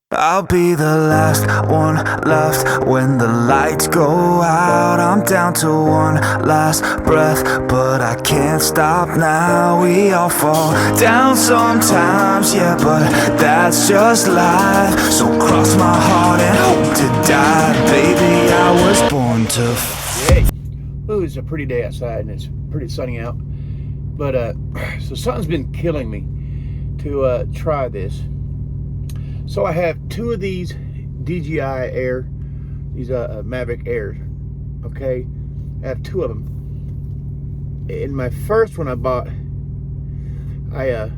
I'll be the last one left when the lights go out. I'm down to one last breath, but I can't stop now. We all fall down sometimes, yeah, but that's just life. So cross my heart and hope to die. Baby, I was born to Hey, ooh, it's a pretty day outside and it's pretty sunny out. But so something's been killing me to try this. So I have two of these DJI Air, these Maverick Airs, okay? I have two of them. In my first one I bought, I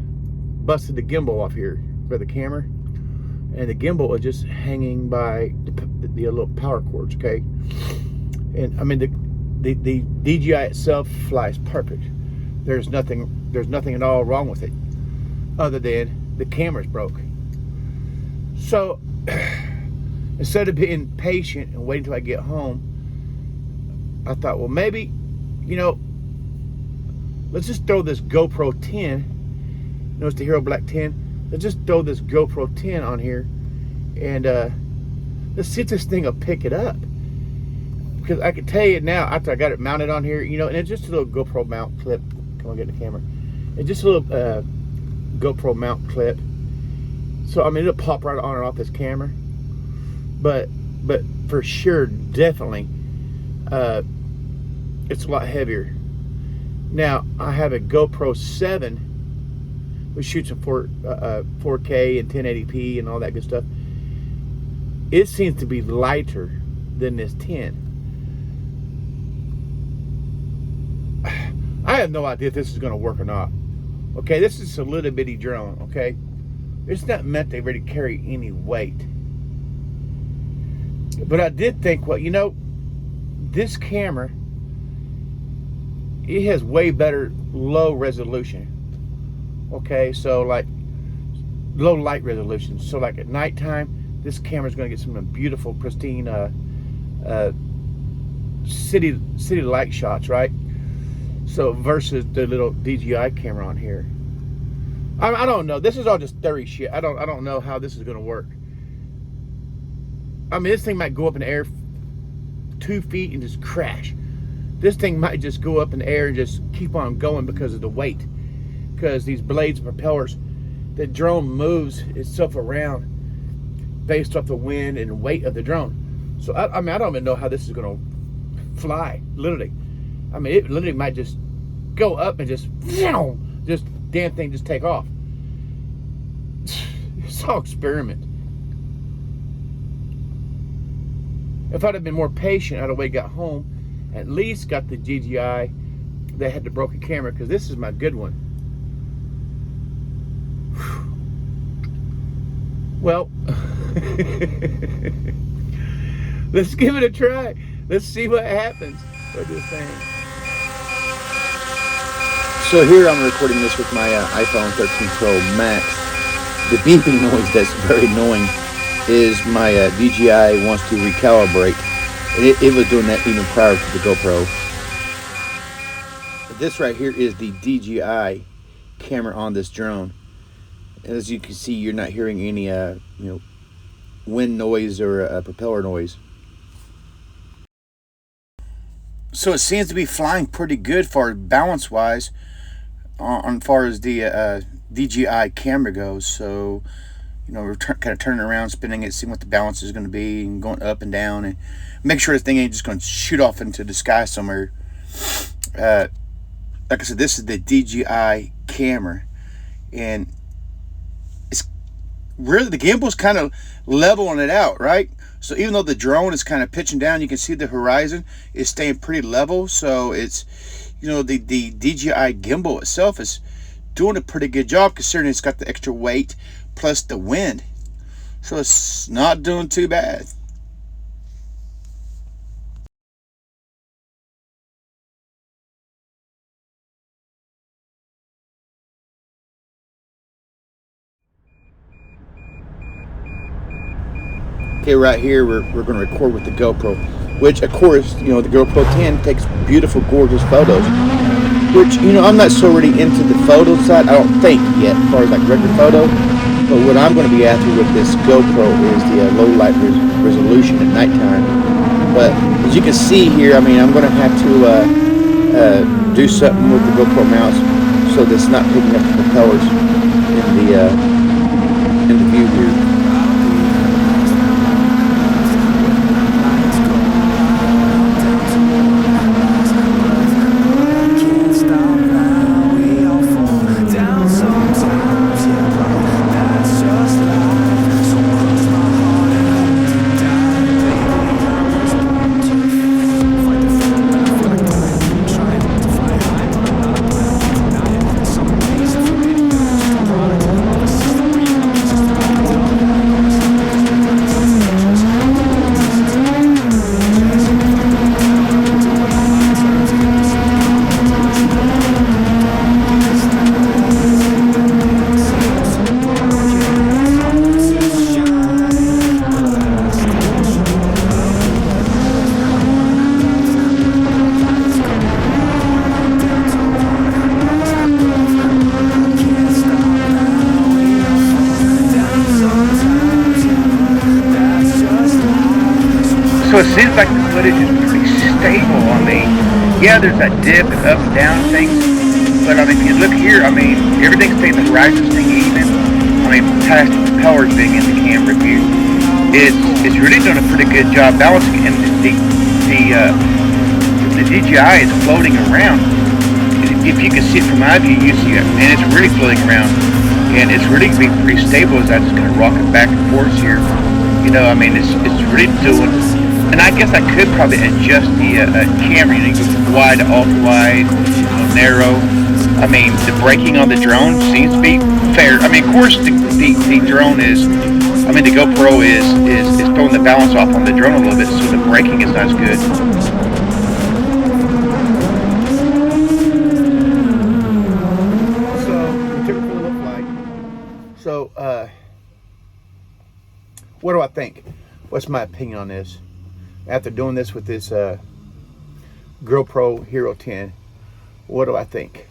busted the gimbal off here for the camera, and the gimbal was just hanging by the little power cords, okay? And I mean the DJI itself flies perfect. There's nothing at all wrong with it, other than the camera's broke. So instead of being patient and waiting until I get home, I thought, well, maybe, you know, let's just throw this GoPro 10. Notice the Hero Black 10. Let's just throw this GoPro 10 on here, and let's see if this thing will pick it up. Because I can tell you now, after I got it mounted on here, you know, and it's just a little GoPro mount clip. Come on, get the camera. It's just a little GoPro mount clip. So I mean, it'll pop right on and off this camera, but for sure, definitely, it's a lot heavier. Now I have a GoPro 7, which shoots in 4K and 1080p and all that good stuff. It seems to be lighter than this 10. I have no idea if this is going to work or not. Okay, this is a little bitty drone. Okay. It's not meant to really carry any weight. But I did think, well, you know, this camera, it has way better low resolution. Okay, so like low light resolution. So like at nighttime, this camera is going to get some beautiful, pristine city light shots, right? So versus the little DJI camera on here. I don't know. This is all just theory shit. I don't know how this is going to work. I mean, this thing might go up in the air 2 feet and just crash. This thing might just go up in the air and just keep on going because of the weight. Because these blades and propellers, the drone moves itself around based off the wind and weight of the drone. So I mean, I don't even know how this is going to fly. Literally, I mean, it literally might just go up and just damn thing just take off. It's all experiment. If I'd have been more patient, I'd have waited, got home, at least got the DJI that had the broken camera, because this is my good one. Well, let's give it a try. Let's see what happens with this thing. So here I'm recording this with my iPhone 13 Pro Max. The beeping noise that's very annoying is my DJI wants to recalibrate. It was doing that even prior to the GoPro. This right here is the DJI camera on this drone. As you can see, you're not hearing any you know, wind noise or propeller noise. So it seems to be flying pretty good for balance wise. On far as the DJI camera goes. So, you know, we're kind of turning around, spinning it, seeing what the balance is going to be, and going up and down, and make sure the thing ain't just going to shoot off into the sky somewhere. Like I said, this is the DJI camera, and it's really, the gimbal's kind of leveling it out, right? So even though the drone is kind of pitching down, you can see the horizon is staying pretty level. So it's, you know, the DJI gimbal itself is doing a pretty good job, considering it's got the extra weight plus the wind. So it's not doing too bad. Okay, right here we're going to record with the GoPro, which of course, you know, the GoPro 10 takes beautiful, gorgeous photos. Which, you know, I'm not so really into the photo side, I don't think yet, as far as like record photo. But what I'm going to be after with this GoPro is the low light resolution at nighttime. But as you can see here, I mean, I'm going to have to do something with the GoPro mouse so that it's not picking up the propellers in the view here. So it seems like the footage is pretty stable. I mean, yeah, there's that dip and up and down things, but I mean, if you look here, I mean, everything's staying, the horizon's staying even. I mean, past the propellers being in the camera view, it's really doing a pretty good job balancing. And the DJI is floating around. If you can see it from my view, you see it, and it's really floating around, and it's really being pretty stable as I just kind of rock it back and forth here. You know, I mean, it's really doing. And I guess I could probably adjust the camera, you know, go from wide to ultra-wide, narrow. I mean, the braking on the drone seems to be fair. I mean, of course, the drone is, I mean, the GoPro is throwing the balance off on the drone a little bit, so the braking is not as good. So, what do I think? What's my opinion on this? After doing this with this GoPro Hero 10, what do I think?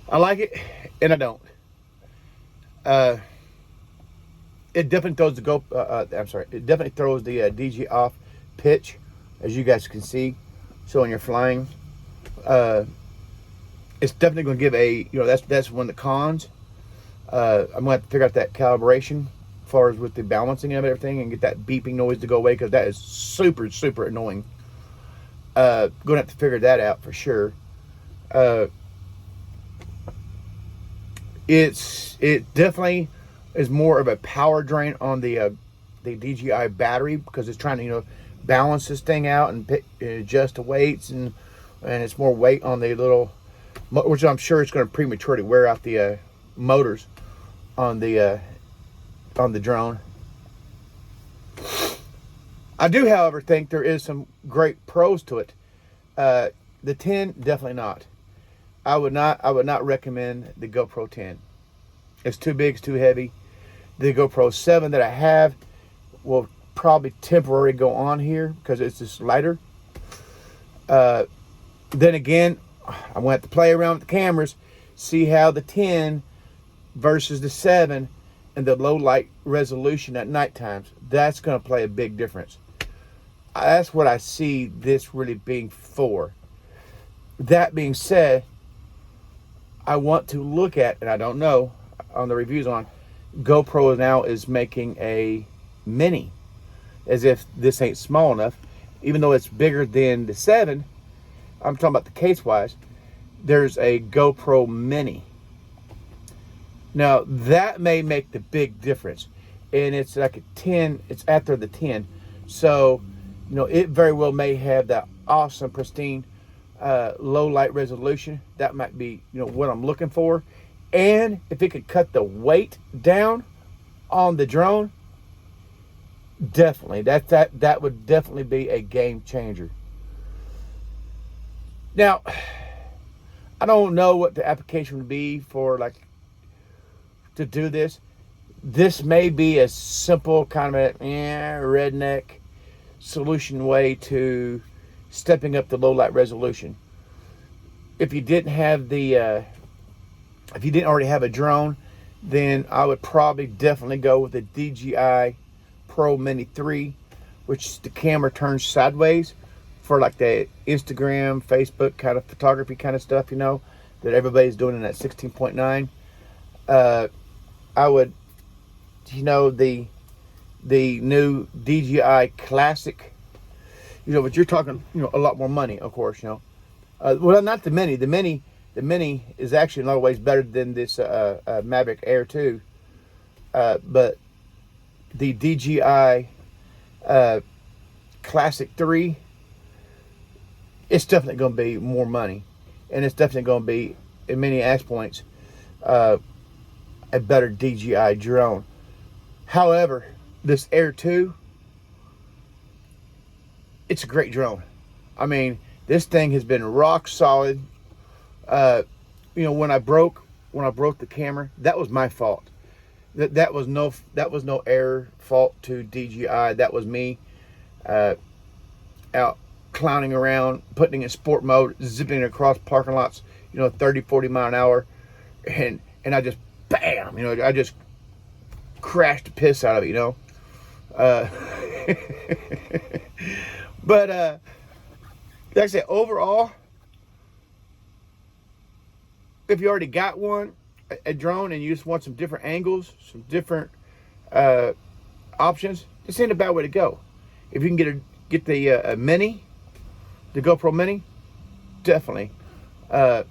I like it, and I don't. It definitely throws the it definitely throws the DJI off pitch, as you guys can see. So when you're flying, it's definitely going to give a, you know, that's one of the cons. I'm going to have to figure out that calibration as far as with the balancing of everything and get that beeping noise to go away, because that is super, super annoying. Going to have to figure that out for sure. It definitely is more of a power drain on the DJI battery, because it's trying to, you know, balance this thing out and adjust the weights, and it's more weight on the little, which I'm sure it's going to prematurely wear out the motors on the drone. I do, however, think there is some great pros to it. The 10, definitely not. I would not recommend the GoPro 10. It's too big, it's too heavy. The GoPro 7 that I have will probably temporarily go on here because it's just lighter. Then again, I'm going to have to play around with the cameras, see how the 10 versus the 7 and the low light resolution at night times. That's going to play a big difference. That's what I see this really being for. That being said, I want to look at, and I don't know on the reviews on, GoPro now is making a mini, as if this ain't small enough, even though it's bigger than the 7. I'm talking about the case wise. There's a GoPro mini. Now that may make the big difference, and it's like a 10. It's after the 10, so you know it very well may have that awesome pristine low light resolution. That might be, you know, what I'm looking for. And if it could cut the weight down on the drone, definitely that would definitely be a game changer. Now, I don't know what the application would be for, like, to do this. This may be a simple kind of a redneck solution way to stepping up the low light resolution. If you didn't have the if you didn't already have a drone then I would probably definitely go with the DJI Pro Mini 3, which the camera turns sideways for like the Instagram, Facebook kind of photography kind of stuff, you know, that everybody's doing in that 16.9. I would, you know, the new DJI Classic, you know, but you're talking, you know, a lot more money, of course, you know. Well, not the Mini. The Mini is actually in a lot of ways better than this Maverick Air 2. But the DJI Classic 3, it's definitely going to be more money. And it's definitely going to be, in many aspect points, a better DJI drone. However, this Air 2, it's a great drone. I mean, this thing has been rock solid. You know, when I broke the camera, that was my fault. That was no error fault to DJI. That was me out clowning around, putting it in sport mode, zipping across parking lots, you know, 30-40 mile an hour, and I just bam, you know, I just crashed the piss out of it, you know. But like I said, overall, if you already got a drone, and you just want some different angles, some different options, this ain't a bad way to go. If you can get the Mini, the GoPro Mini, definitely. That's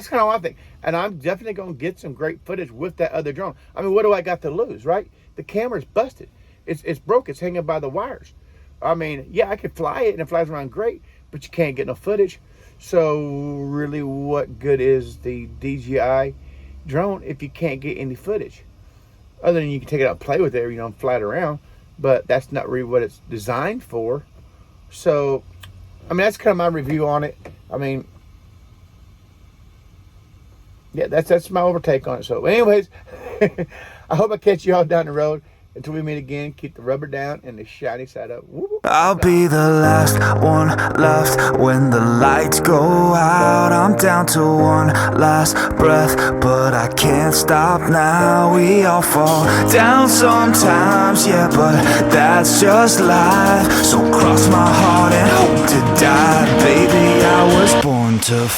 kind of what I think. And I'm definitely going to get some great footage with that other drone. I mean, what do I got to lose, right? The camera's busted. It's broke. It's hanging by the wires. I mean, yeah, I could fly it, and it flies around great, but you can't get no footage. So really, what good is the DJI drone if you can't get any footage? Other than you can take it out and play with it, you know, and fly it around. But that's not really what it's designed for. So, I mean, that's kind of my review on it. I mean, yeah, that's my overtake on it. So, anyways, I hope I catch you all down the road. Until we meet again, keep the rubber down and the shiny side up. Woo-woo. I'll be the last one left when the lights go out. I'm down to one last breath, but I can't stop now. We all fall down sometimes, yeah, but that's just life. So cross my heart and hope to die. Baby, I was born to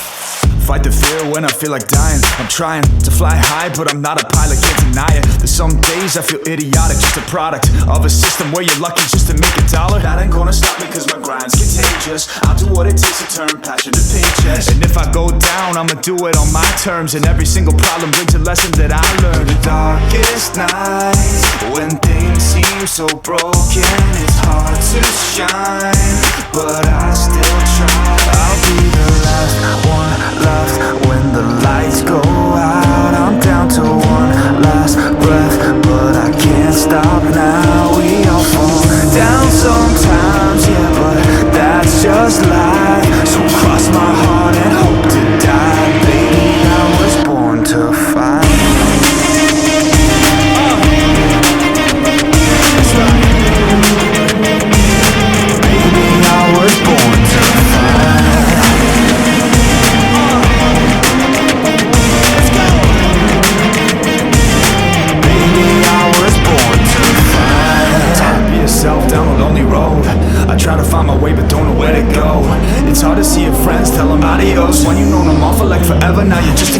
fight the fear when I feel like dying. I'm trying to fly high, but I'm not a pilot, can't deny it. There's some days I feel idiotic, just a product of a system where you're lucky just to make a dollar. That ain't gonna stop me cause my grind's contagious. I'll do what it takes to turn passion to paychecks. And if I go down, I'ma do it on my terms. And every single problem brings a lesson that I learned. The darkest nights, when things seem so broken, it's hard to shine, but I still try. I'll be the last one left when the lights go out. I'm down to one last breath, but I can't stop now. We all fall down sometimes, yeah, but that's just life. So cross my heart and hope to die. Baby, I was born to fight. That's right. Baby, I was born to fight. Down a lonely road, I try to find my way but don't know where to go. It's hard to see your friends, tell them adios when you know them all for like forever. Now you're just